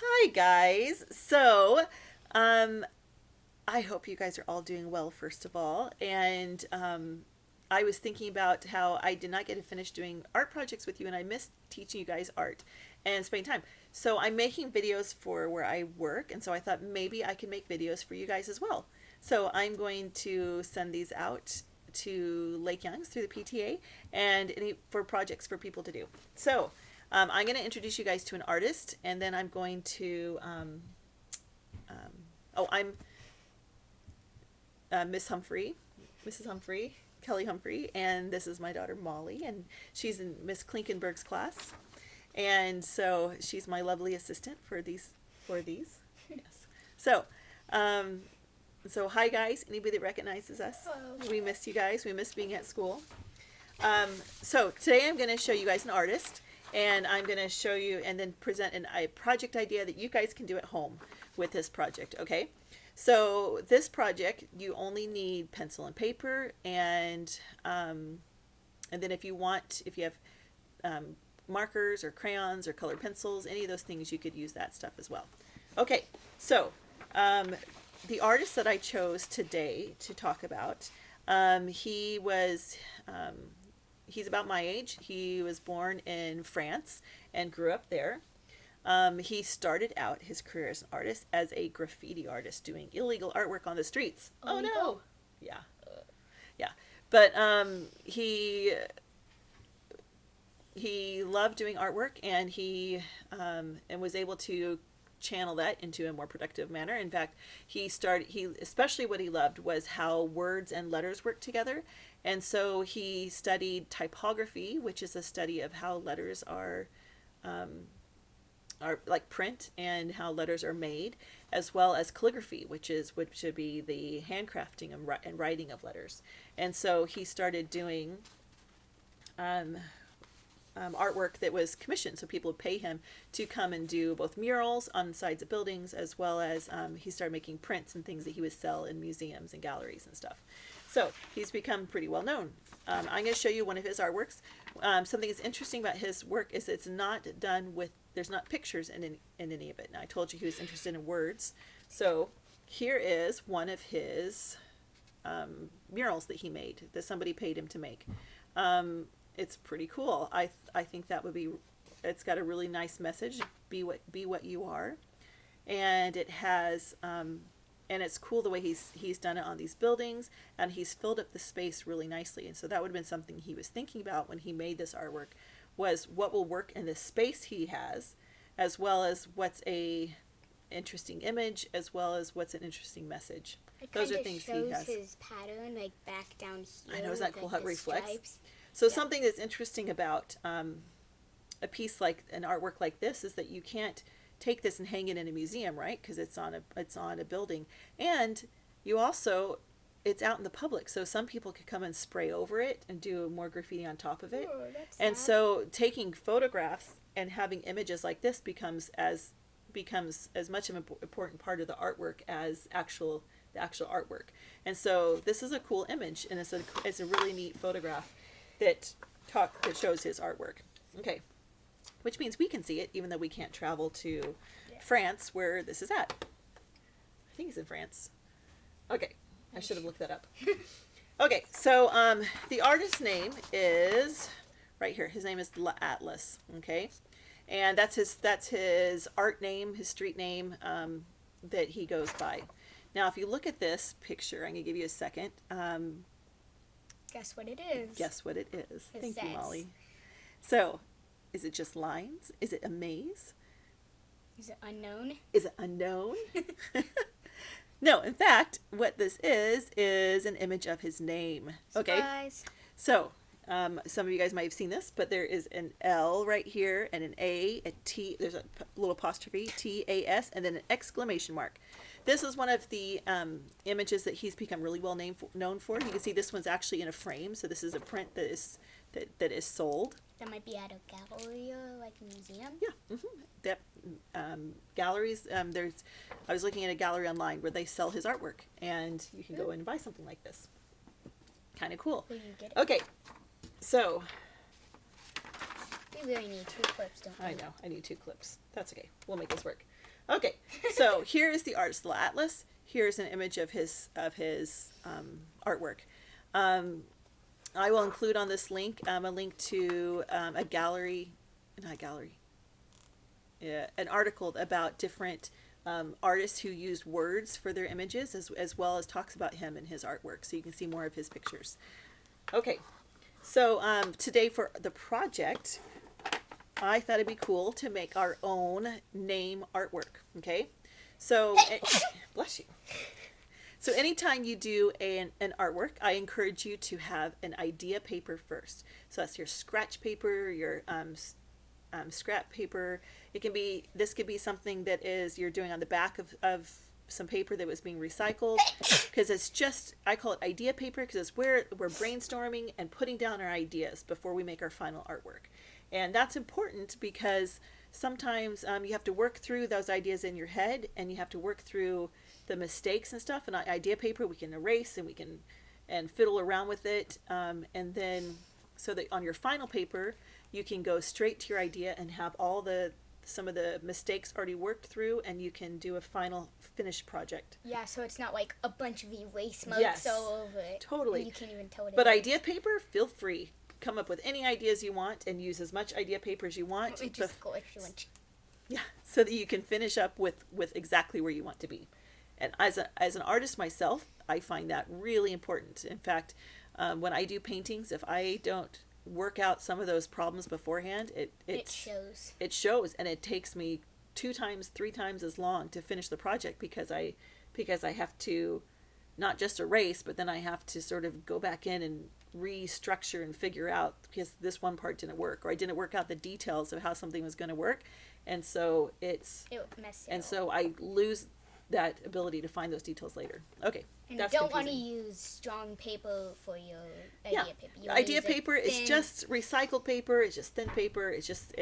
Hi guys. I hope you guys are all doing well first of all. And I was thinking about how I did not get to finish doing art projects with you and I missed teaching you guys art and spending time. So I'm making videos for where I work, and so I thought maybe I could make videos for you guys as well. So I'm going to send these out to Lake Youngs through the PTA and for projects for people to do. I'm going to introduce you guys to an artist, and then I'm going to. I'm Miss Humphrey, Mrs. Humphrey, Kelly Humphrey, and this is my daughter Molly, and she's in Miss Klinkenberg's class, and so she's my lovely assistant for these. Yes. So, um, hi guys. Anybody that recognizes us? Hello. We missed you guys. We missed being at school. Today I'm going to show you guys an artist, and I'm going to show you and then present a project idea that you guys can do at home with this project, okay? So this project, you only need pencil and paper, and then if you have markers or crayons or colored pencils, any of those things, you could use that stuff as well. Okay, so the artist that I chose today to talk about, he's about my age. He was born in France and grew up there. He started out his career as an artist as a graffiti artist doing illegal artwork on the streets. Oh no! Yeah, yeah. But he loved doing artwork, and he was able to channel that into a more productive manner. In fact, especially what he loved was how words and letters work together. And so he studied typography, which is a study of how letters are like print and how letters are made, as well as calligraphy, which should be the handcrafting and writing of letters. And so he started doing artwork that was commissioned, so people would pay him to come and do both murals on the sides of buildings, as well as he started making prints and things that he would sell in museums and galleries and stuff. So he's become pretty well known. I'm going to show you one of his artworks. Something that's interesting about his work is it's not done with, there's not pictures in any of it. Now, I told you he was interested in words. So here is one of his murals that he made, that somebody paid him to make. It's pretty cool. I think that would be, it's got a really nice message, be what you are. And it has, and it's cool the way he's done it on these buildings, and he's filled up the space really nicely. And so that would have been something he was thinking about when he made this artwork, was what will work in the space he has, as well as what's a interesting image, as well as what's an interesting message. Those are things he has. His pattern, like back down here. I know, isn't that cool how it reflects? Stripes. So yeah. Something that's interesting about a piece like an artwork like this is that you can't take this and hang it in a museum, right? Because it's on a building, and you also, it's out in the public, so some people could come and spray over it and do more graffiti on top of it. Oh, that's and sad. So taking photographs and having images like this becomes as much of an important part of the artwork as the actual artwork. And so this is a cool image, and it's a really neat photograph that shows his artwork. Okay, which means we can see it, even though we can't travel to France, where this is at. I think he's in France. Okay, I should have looked that up. Okay, so the artist's name is right here. His name is Atlas. Okay, and that's his art name, his street name that he goes by. Now, if you look at this picture, I'm gonna give you a second. Guess what it is? Guess what it is. Thank you, says. Molly. So, is it just lines? Is it a maze? Is it unknown? Is it unknown? No, in fact, what this is an image of his name. Okay. Surprise. So, some of you guys might have seen this, but there is an L right here, and an A, a T, there's a little apostrophe, T-A-S, and then an exclamation mark. This is one of the images that he's become really well known for. You can see this one's actually in a frame, so this is a print that is sold. That might be at a gallery or like a museum. Yeah, that galleries. I was looking at a gallery online where they sell his artwork, and you can go in and buy something like this. Kind of cool. Will you get it? Okay, so We really need 2 clips, don't we? I know I need 2 clips. That's okay. We'll make this work. Okay, so here is the artist atlas. Here's an image of his artwork. I will include on this link a link to a gallery, not a gallery, yeah, an article about different artists who used words for their images, as well as talks about him and his artwork, so you can see more of his pictures. Okay, so today for the project, I thought it'd be cool to make our own name artwork. Okay, so bless you. So anytime you do an artwork, I encourage you to have an idea paper first. So that's your scratch paper, your scrap paper. This could be something that is you're doing on the back of some paper that was being recycled, because it's just, I call it idea paper, because it's where we're brainstorming and putting down our ideas before we make our final artwork. And that's important because sometimes you have to work through those ideas in your head, and you have to work through the mistakes and stuff. And idea paper we can erase, and we can fiddle around with it, and then so that on your final paper you can go straight to your idea and have some of the mistakes already worked through, and you can do a final finished project. Yeah, so it's not like a bunch of erase marks all over it. Totally. And you can't even tell what it But is. idea paper, feel free. Come up with any ideas you want and use as much idea paper as you want. It just go if you want. Yeah, so that you can finish up with exactly where you want to be. And as an artist myself, I find that really important. In fact, when I do paintings, if I don't work out some of those problems beforehand, it shows. It shows, and it takes me 2 times, 3 times as long to finish the project because I have to not just erase, but then I have to sort of go back in and restructure and figure out, because this one part didn't work, or I didn't work out the details of how something was going to work, and so it messes it and up. so I lose that ability to find those details later. Okay. And that's you don't confusing. want to use strong paper for your idea paper. You Idea use paper is just recycled paper. It's just thin paper. It's just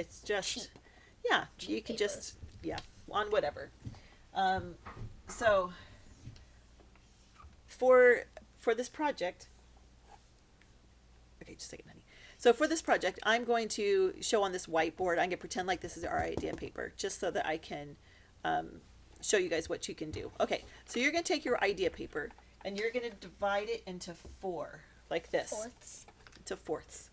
cheap. Yeah, Cheap you can paper. just on whatever. So for this project, okay, just a second, honey. So for this project, I'm going to show on this whiteboard. I'm going to pretend like this is our idea paper, just so that I can show you guys what you can do. Okay, so you're going to take your idea paper and you're going to divide it into 4, like this. Fourths. To fourths.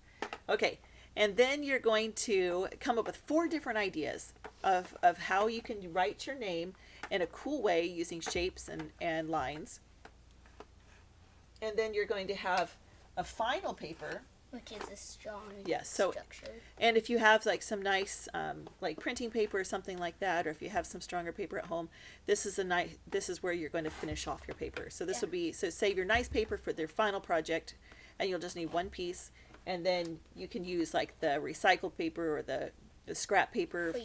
Okay, and then you're going to come up with 4 different ideas of how you can write your name in a cool way using shapes and lines. And then you're going to have a final paper, which is a strong structure. And if you have like some nice like printing paper or something like that, or if you have some stronger paper at home, this is where you're going to finish off your paper. So this will be, so save your nice paper for their final project, and you'll just need 1 piece, and then you can use like the recycled paper or the scrap paper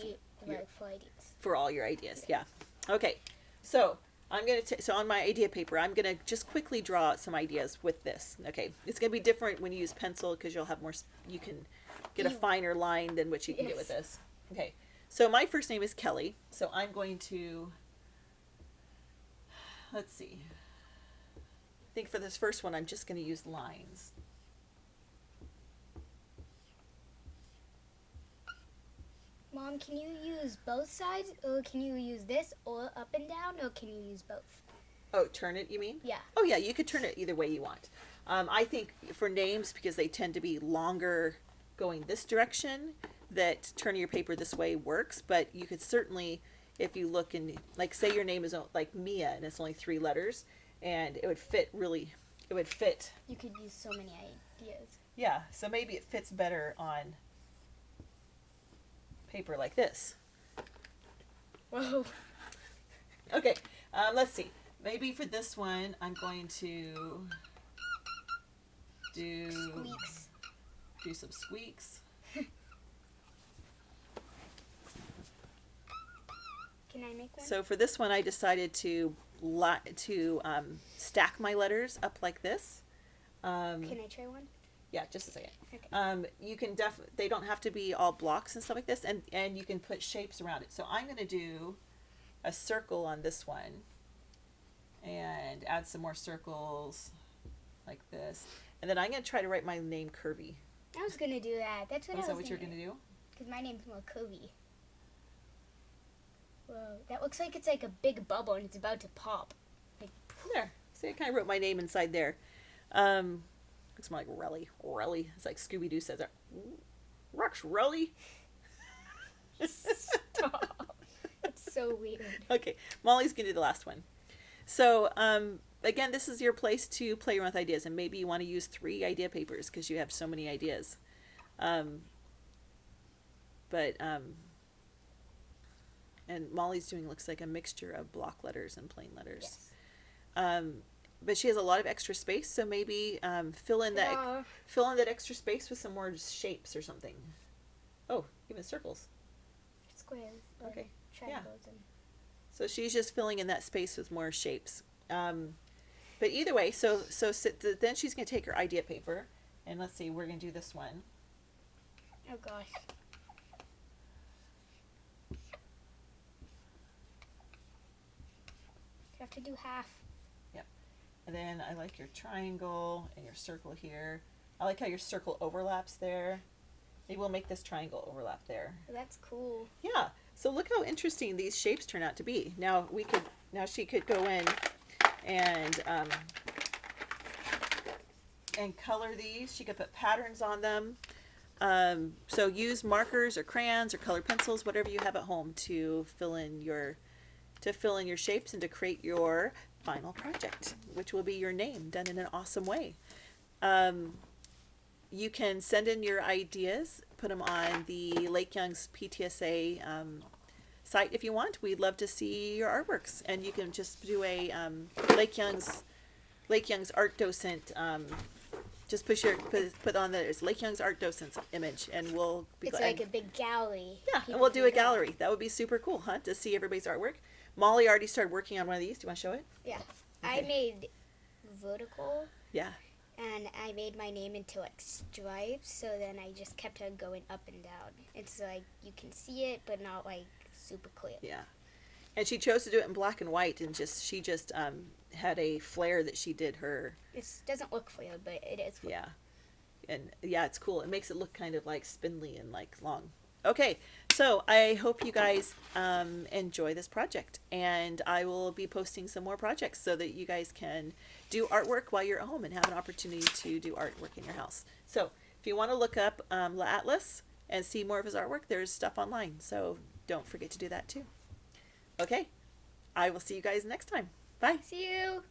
for all your ideas. Yeah. Okay. So I'm going to, so on my idea paper, I'm going to just quickly draw out some ideas with this. Okay. It's going to be different when you use pencil, because you'll have more, you can get a finer line than what you can get with this. Okay. So my first name is Kelly. So I'm going to, let's see. I think for this first one, I'm just going to use lines. Mom, can you use both sides, or can you use this, or up and down, or can you use both? Oh, turn it, you mean? Yeah. Oh, yeah, you could turn it either way you want. I think for names, because they tend to be longer going this direction, that turning your paper this way works, but you could certainly, if you look in, like say your name is like Mia, and it's only 3 letters, and it would fit. You could use so many ideas. Yeah, so maybe it fits better on paper like this. Whoa. Okay, let's see. Maybe for this one, I'm going to do some squeaks. Can I make one? So for this one, I decided to stack my letters up like this. Can I try one? Yeah, just a second. Okay. You can they don't have to be all blocks and stuff like this, and you can put shapes around it. So I'm going to do a circle on this one, and add some more circles like this, and then I'm going to try to write my name curvy. I was going to do that. That's what I was Is that what you're going to do? Because my name's more curvy. Whoa. that looks like it's like a big bubble and it's about to pop. Like, There. See, I kind of wrote my name inside there. Looks more like Relly. Relly. It's like Scooby-Doo says that. Rux Relly. stop. It's so weird. Okay, Molly's going to do the last one. So, again, this is your place to play around with ideas, and maybe you want to use 3 idea papers because you have so many ideas. And Molly's doing looks like a mixture of block letters and plain letters. Yes. But she has a lot of extra space, so maybe fill in that extra space with some more shapes or something. Oh, even circles. Squares. Okay. Triangles. And So she's just filling in that space with more shapes. But either way, then she's going to take her idea paper, and let's see, we're going to do this one. oh gosh. You have to do half. And then I like your triangle and your circle here. I like how your circle overlaps there. Maybe we'll make this triangle overlap there. That's cool. Yeah. So look how interesting these shapes turn out to be. Now she could go in and color these. She could put patterns on them. So use markers or crayons or colored pencils, whatever you have at home, to fill in your shapes and to create your final project, which will be your name done in an awesome way. You can send in your ideas, put them on the Lake Young's PTSA site if you want. We'd love to see your artworks, and you can just do a Lake Young's art docent. Just put on there's Lake Young's art docent's image, and we'll be It's like a big gallery. Yeah, and we'll do a gallery. That would be super cool, huh? To see everybody's artwork. Molly already started working on one of these. Do you want to show it? Yeah. Okay. I made vertical. Yeah. And I made my name into like stripes, so then I just kept on going up and down. It's like you can see it, but not like super clear. Yeah. And she chose to do it in black and white, and she just had a flare that she did her. It doesn't look clear, but it is clear. Yeah. And yeah, it's cool. It makes it look kind of like spindly and like long. Okay, so I hope you guys enjoy this project, and I will be posting some more projects so that you guys can do artwork while you're at home and have an opportunity to do artwork in your house. So if you want to look up La Atlas and see more of his artwork, there's stuff online, so don't forget to do that too. Okay, I will see you guys next time. Bye. See you.